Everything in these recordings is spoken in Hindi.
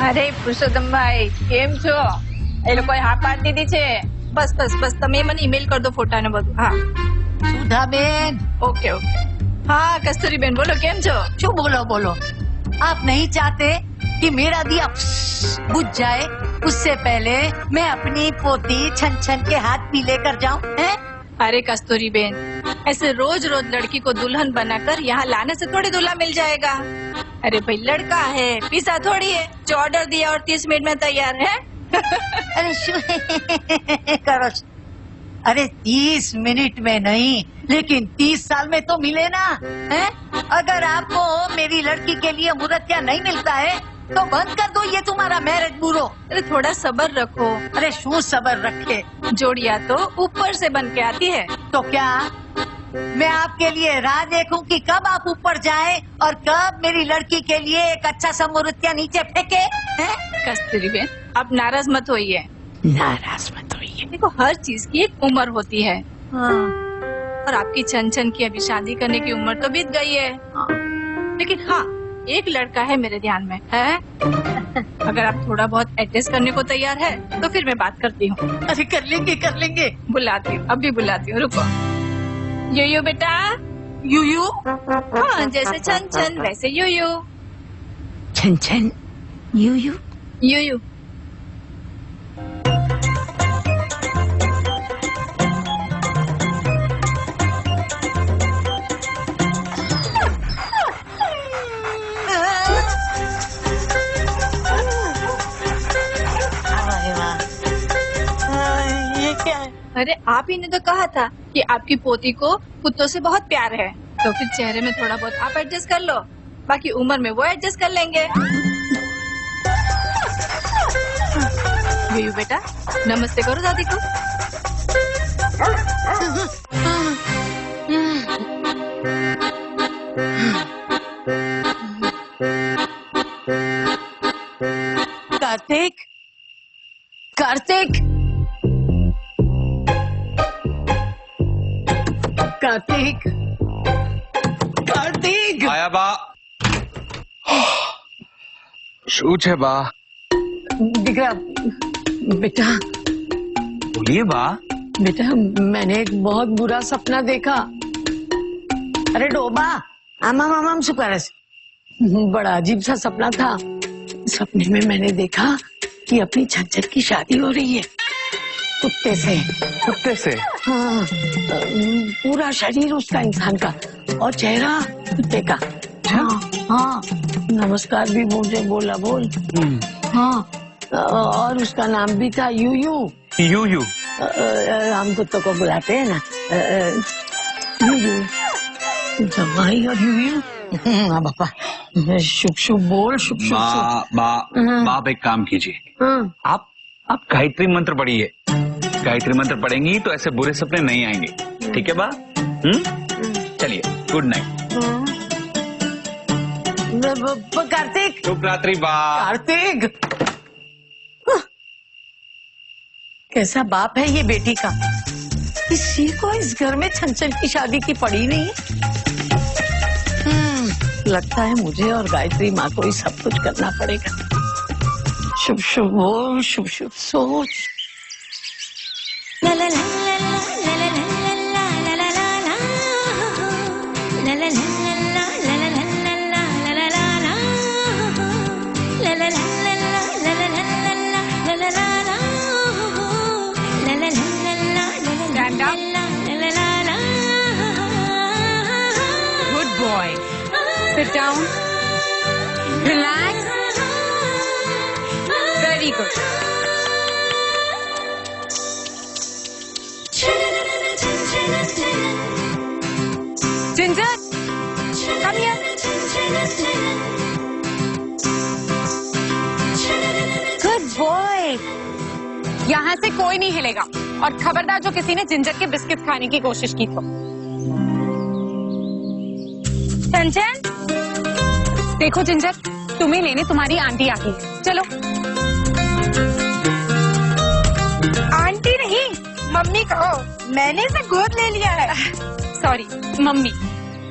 અરે પુરુષોત્તમભાઈ કેમ છો? એ લોકોએ હા પાડી દીધી છે. બસ બસ બસ તમે મને ઈમેલ કરી દો ફોટા ને બધું. હા सुधाबेन। Okay okay. हाँ कस्तूरीबेन बोलो केम छो? क्यों बोलो बोलो, आप नहीं चाहते कि मेरा दिया बुझ जाए उससे पहले मैं अपनी पोती छन छन के हाथ भी लेकर जाऊं? हैं? अरे कस्तूरीबेन, ऐसे रोज रोज लड़की को दुल्हन बनाकर यहाँ लाने से थोड़ी दूल्हा मिल जाएगा. अरे भाई लड़का है, पिसा थोड़ी है जो ऑर्डर दिया और 30 मिनट में तैयार है. अरे करो। अरे 30 मिनट में नहीं, लेकिन 30 साल में तो मिले ना, हैं? अगर आपको मेरी लड़की के लिए मुहूर्त नहीं मिलता है तो बंद कर दो ये तुम्हारा मैरिज ब्यूरो। अरे थोड़ा सब्र रखो. अरे शू सबर रखे, जोड़िया तो ऊपर से बन के आती है. तो क्या मैं आपके लिए राह देखूं कि कब आप ऊपर जाएं और कब मेरी लड़की के लिए एक अच्छा सा मुहूर्त नीचे फेंके? हैं? कस्तूरीबेन आप नाराज मत होइए. नाराज मत होइए। देखो हर चीज की एक उम्र होती है. हाँ। और आपकी छन छन की अभी शादी करने की उम्र तो बीत गई है. लेकिन हाँ एक लड़का है मेरे ध्यान में है. अगर आप थोड़ा बहुत एडजस्ट करने को तैयार है तो फिर मैं बात करती हूँ. अरे कर लेंगे कर लेंगे। बुलाती हूँ अभी बुलाती हूँ, रुको. यूयू बेटा. यूयू? हाँ जैसे छन छन वैसे यूयू. छन छन यूयू यूयू. अरे आप ही ने तो कहा था कि आपकी पोती को कुत्तों से बहुत प्यार है, तो फिर चेहरे में थोड़ा बहुत आप एडजस्ट कर लो, बाकी उम्र में वो एडजस्ट कर लेंगे. यूयू बेटा नमस्ते करो दादी को. कार्तिक कार्तिक कार्तिक कार्तिक आया बा. શું છે બા? दिखरा बेटा. बोलिए बा. बेटा मैंने एक बहुत बुरा सपना देखा. अरे डोबा आमाम आमाम શું કરે છે? बड़ा अजीब सा सपना था. सपने में मैंने देखा कि अपनी छज्जर की शादी हो रही है कुत्ते से. कुत्ते से? हाँ, पूरा शरीर उसका इंसान का और चेहरा कुत्ते का. हाँ हाँ नमस्कार भी मुझे बोला बोल. हाँ और उसका नाम भी था यूयू. यूयू? हम कुत्तों को बुलाते हैं ना यूयू. जमाई और यूयू. हाँ पापा शुभ शुभ बोल. शुभ शुभ. आप एक काम कीजिए, आप गायत्री मंत्र पढ़िए. गायत्री मंत्र पढ़ेंगी तो ऐसे बुरे सपने नहीं आएंगे. ठीक है बा? चलिए गुड नाइट. कार्तिक. शुभ रात्रि बा. कार्तिक कैसा बाप है ये बेटी का. किसी को इस घर में छन-छन की शादी की पड़ी नहीं है. लगता है मुझे और गायत्री माँ को ही सब कुछ करना पड़ेगा. शुभ शुभ बोल. शुभ शुभ सोच. Good boy. Sit down. Relax. Very good. Ginger, come here. Good boy. यहाँ से कोई नहीं हिलेगा और खबरदार जो किसी ने जिंजर के बिस्किट खाने की कोशिश की तो. छन देखो जिंजर तुम्हें लेने तुम्हारी आंटी आ गई. चलो. आंटी नहीं मम्मी कहो, मैंने इसे गोद ले लिया है. Sorry mummy.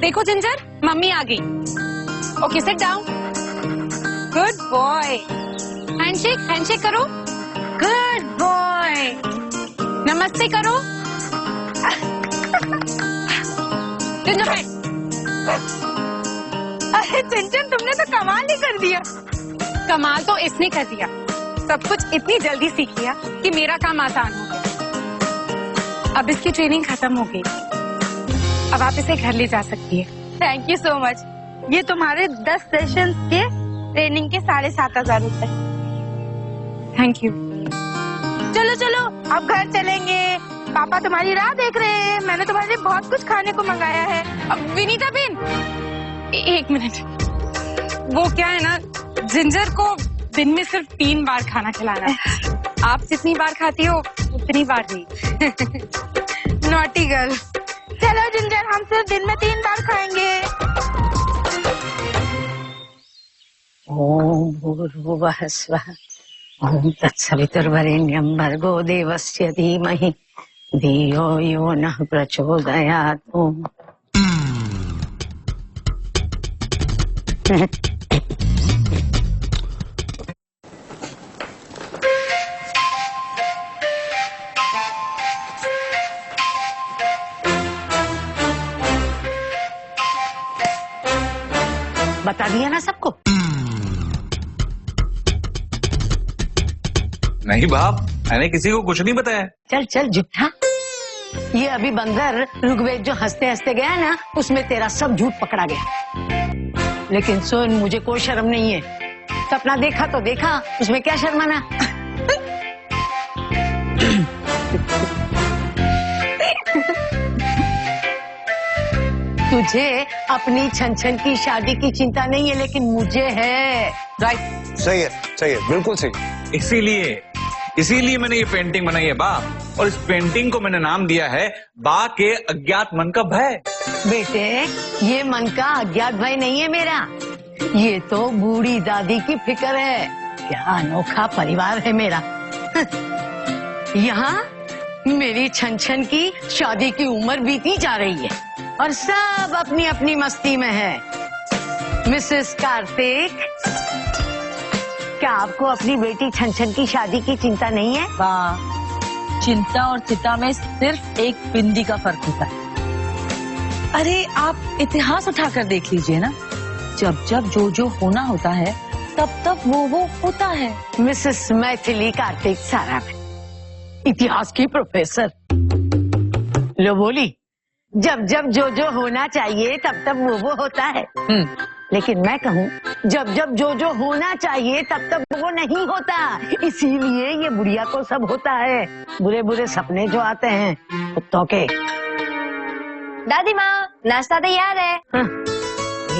देखो जिंजर मम्मी आ गई. Okay sit down. Good boy. Handshake handshake करो। Good boy. नमस्ते करो। जिंजर बैठ। अरे चंचन तुमने तो कमाल ही कर दिया। कमाल तो इसने कर दिया, सब कुछ इतनी जल्दी सीख लिया कि मेरा काम आसान हो गया। अब इसकी ट्रेनिंग खत्म हो गई, अब आप इसे घर ले जा सकती है। Thank you so much. ये तुम्हारे 10 सेशंस के ट्रेनिंग के 7,500 रुपए। Thank you. चलो चलो अब घर चलेंगे, पापा तुम्हारी राह देख रहे हैं। मैंने तुम्हारे लिए बहुत कुछ खाने को मंगाया है। अब विनीता बेन, एक मिनट। वो क्या है ना, जिंजर को दिन में सिर्फ 3 बार खाना खिलाना है। आप जितनी बार खाती हो उतनी बार नहीं। Naughty girl. चलो जिंजर, हम सिर्फ दिन में 3 बार खाएंगे। ओम भूर्भुवः स्वः ओम तत्सवितुर्वरेण्यं भर्गो देवस्य धीमहि धियो यो नः प्रचोदयात्। ओम बता दिया ना सबको? नहीं बाप, मैंने किसी को कुछ नहीं बताया। चल चल झूठा। ये अभी बंदर ऋग्वेद जो हंसते हंसते गया ना, उसमें तेरा सब झूठ पकड़ा गया। लेकिन सुन, मुझे कोई शर्म नहीं है। सपना देखा तो देखा, उसमें क्या शर्माना। तुझे अपनी छन की शादी की चिंता नहीं है, लेकिन मुझे है। राइट? सही है, बिल्कुल सही। इसीलिए मैंने ये पेंटिंग बनाई है बा, और इस पेंटिंग को मैंने नाम दिया है बा के अज्ञात मन का भय। बेटे, ये मन का अज्ञात भय नहीं है मेरा, ये तो बूढ़ी दादी की फिक्र है। क्या अनोखा परिवार है मेरा। यहाँ मेरी छन की शादी की उम्र बीती जा रही है और सब अपनी अपनी मस्ती में है। मिसेस कार्तिक, क्या आपको अपनी बेटी छन की शादी की चिंता नहीं है? चिंता और चिता में सिर्फ एक बिंदी का फर्क होता है। अरे आप इतिहास उठाकर देख लीजिए ना, जब जब जो होना होता है तब तब वो होता है। मिसेस मैथिली कार्तिक साराभाई, इतिहास की प्रोफेसर। लो बोली, जब जब जो होना चाहिए तब तब वो होता है। लेकिन मैं कहूँ, जब जब जो होना चाहिए तब तब वो नहीं होता। इसीलिए ये बुढ़िया को सब होता है। बुरे बुरे सपने जो आते हैं कुत्तों के। दादी माँ, नाश्ता तैयार है।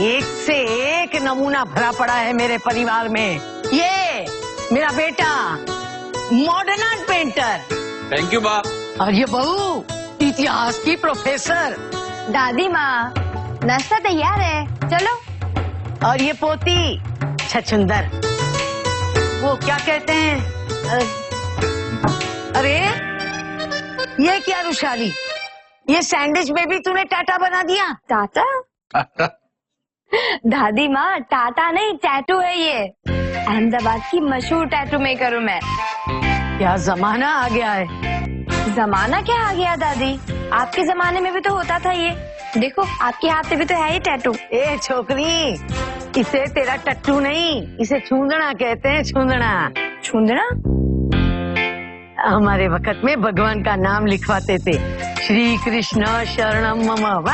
एक से एक नमूना भरा पड़ा है मेरे परिवार में। ये मेरा बेटा modern art painter. Thank you बाप। और ये बहू इतिहास की प्रोफेसर। दादी माँ, नाश्ता तैयार है, चलो। और ये पोती छछुंदर, वो क्या कहते हैं, अरे ये क्या रुशाली, ये सैंडविच में भी तूने टाटा बना दिया। टाटा? दादी माँ, टाटा नहीं, टैटू है ये। अहमदाबाद की मशहूर टैटू मेकर हूँ मैं। क्या जमाना आ गया है। जमाना क्या आ गया दादी, आपके जमाने में भी तो होता था ये। देखो आपके हाथ पे भी तो है ये टैटू। ए छोकरी, इसे तेरा टट्टू नहीं, इसे छूंदना कहते हैं। छूंदना। छूंदना? हमारे वक्त में भगवान का नाम लिखवाते थे, श्री कृष्ण शरणम मम।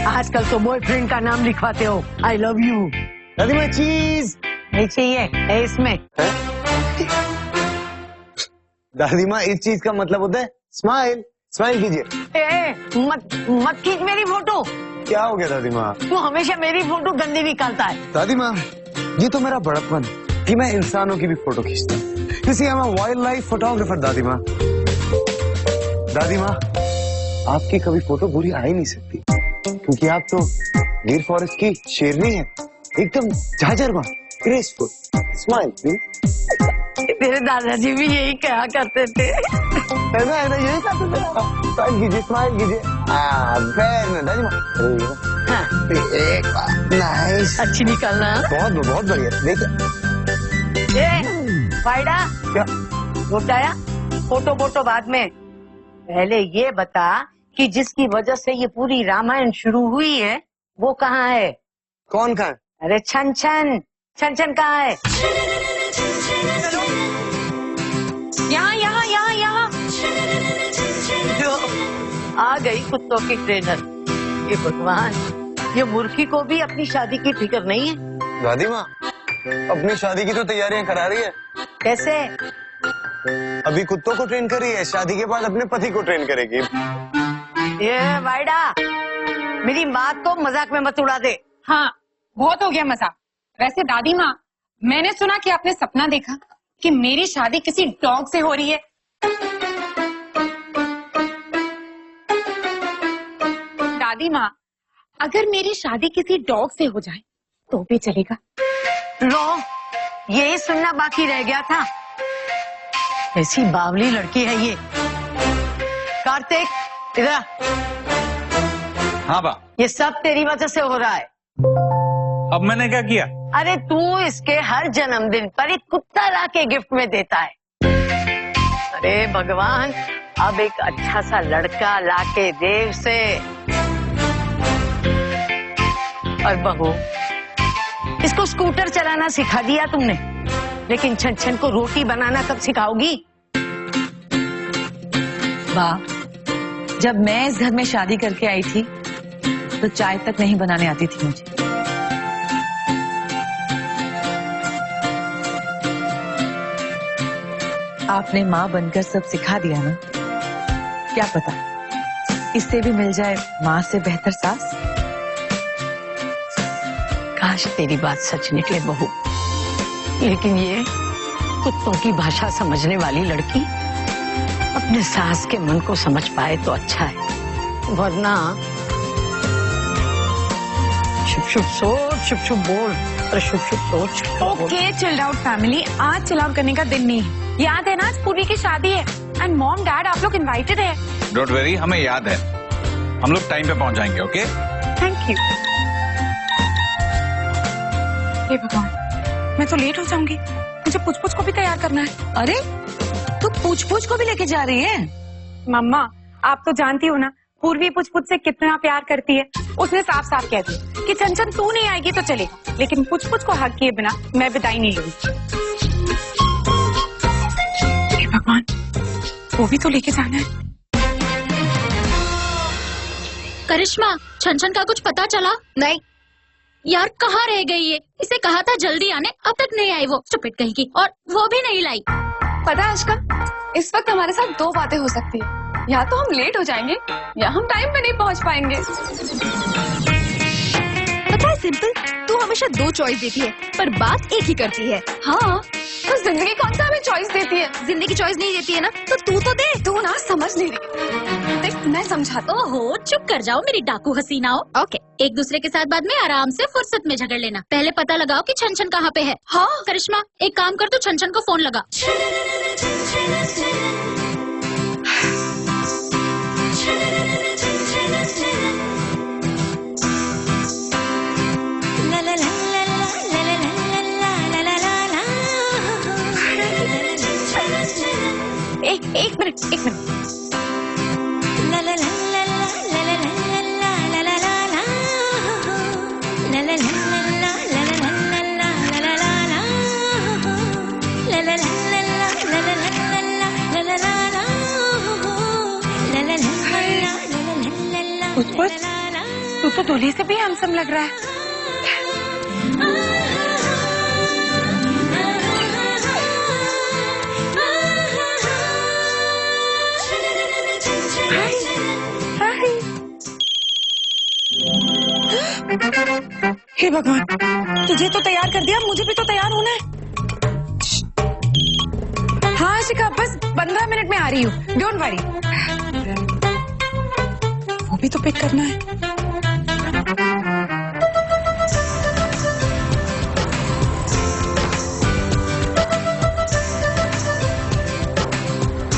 आजकल तो बॉयफ्रेंड का नाम लिखवाते हो, आई लव यू। दादी माँ, चीज नहीं चाहिए है इसमें। दादी माँ, इस चीज का मतलब होता है स्माइल। स्माइल कीजिए। मत खींच मेरी फोटो। क्या हो गया दादी माँ? तू हमेशा मेरी फोटो गंदी निकालता है। दादी माँ, ये तो मेरा बड़प्पन है कि मैं इंसानों की भी फोटो खींचता हूँ। किसी मैं वाइल्ड लाइफ फोटोग्राफर। दादी माँ, आपकी कभी फोटो बुरी आ ही नहीं सकती, क्योंकि आप तो गिर फॉरेस्ट की शेरनी है, एकदम झाझरवा, ग्रेसफुल। Smile please. तेरे दादाजी भी यही कहा करते थे। ऐसा यही करते थे। स्माइल कीजिए, स्माइल कीजिए। दादी माँ, हाँ। एक बार नाइस। अच्छी निकालना। बहुत बढ़िया। देखिए फायदा क्या? उठाया फोटो वोटो बाद में, पहले ये बता कि जिसकी वजह से ये पूरी रामायण शुरू हुई है वो कहाँ है? कौन कहाँ है? अरे छन छन, छन छन कहाँ है? यहाँ यहाँ यहाँ यहाँ। जो आ गई कुत्तों की ट्रेनर। ये भगवान, ये मुर्खी को भी अपनी शादी की फिक्र नहीं है। दादी माँ अपनी शादी की तो तैयारियां करा रही है। कैसे? अभी कुत्तों को ट्रेन कर रही है, शादी के बाद अपने पति को ट्रेन करेगी। ये वाइडा, मेरी बात को मजाक में मत उड़ा दे। हाँ, बहुत हो गया मजाक। वैसे दादी माँ, मैंने सुना कि आपने सपना देखा कि मेरी शादी किसी डॉग से हो रही है। दादी माँ, अगर मेरी शादी किसी डॉग से हो जाए तो भी चलेगा? लो, यही सुनना बाकी रह गया था। ऐसी बावली लड़की है ये। कार्तिक इधर आ। हाँ बा। ये सब तेरी वजह से हो रहा है। अब मैंने क्या किया? अरे तू इसके हर जन्मदिन पर एक कुत्ता लाके गिफ्ट में देता है। अरे भगवान, अब एक अच्छा सा लड़का लाके दे उसे। और बहू, इसको स्कूटर चलाना सिखा दिया तुमने, लेकिन छन छन को रोटी बनाना कब सिखाओगी? वाह, जब मैं इस घर में शादी करके आई थी तो चाय तक नहीं बनाने आती थी मुझे। आपने माँ बनकर सब सिखा दिया ना। क्या पता इससे भी मिल जाए माँ से बेहतर सास। काश तेरी बात सच निकले बहू, लेकिन ये कुत्तों की भाषा समझने वाली लड़की अपने सास के मन को समझ पाए तो अच्छा है, वरना शुभ शुभ सोच, शुभ शुभ बोल, और शुभ शुभ सोच। ओके, चिल्ड आउट फैमिली, आज चिल आउट करने का दिन नहीं है। याद है ना, आज पूर्वी की शादी है एंड मॉम डैड आप लोग इनवाइटेड है। डोंट वेरी, हमें याद है। हम लोग टाइम पे पहुंच जाएंगे। Okay, thank you. हे भगवान, मैं तो लेट हो जाऊंगी। मुझे पूछ पूछ को भी तैयार करना है। अरे तू पूछ पूछ को भी लेके जा रही है? मम्मा, आप तो जानती हो ना पूर्वी पूछ पूछ से कितना प्यार करती है। उसने साफ साफ कह दिया कि चंचन तू नहीं आएगी तो चलेगा, लेकिन पूछ पूछ को हक किए बिना मैं विदाई नहीं लूंगी। हे भगवान, वो भी तो लेके जाना है। करिश्मा, छनछन का कुछ पता चला? नहीं यार, कहाँ रह गई ये? इसे कहा था जल्दी आने, अब तक नहीं आई वो स्टूपिड कहीं की, और वो भी नहीं लाई। पता है अनुष्का, इस वक्त हमारे साथ दो बातें हो सकती है। या तो हम लेट हो जाएंगे या हम टाइम पे नहीं पहुंच पाएंगे। पता है सिंपल, तू हमेशा दो चॉइस देती है पर बात एक ही करती है। हाँ, तो जिंदगी कौन सा हमें चॉइस देती है? जिंदगी चॉइस नहीं देती है ना, तो तू तो दे। तू ना समझ नहीं रही। देख, मैं समझाता हूँ। ओहो, चुप कर जाओ मेरी डाकू हसीनाओ। ओके, एक दूसरे के साथ बाद में आराम से फुर्सत में झगड़ लेना। पहले पता लगाओ कि छनछन कहाँ पे है। हाँ करिश्मा, एक काम कर, तू छनछन को फोन लगा। एक मिनट। तू तो दूल्हे से भी हैंडसम लग रहा है। हे भगवान, तुझे तो तैयार कर दिया, मुझे भी तो तैयार होना है। हाँ शिखा, बस 15 मिनट में आ रही हूँ, डोंट वरी। वो भी तो पिक करना है।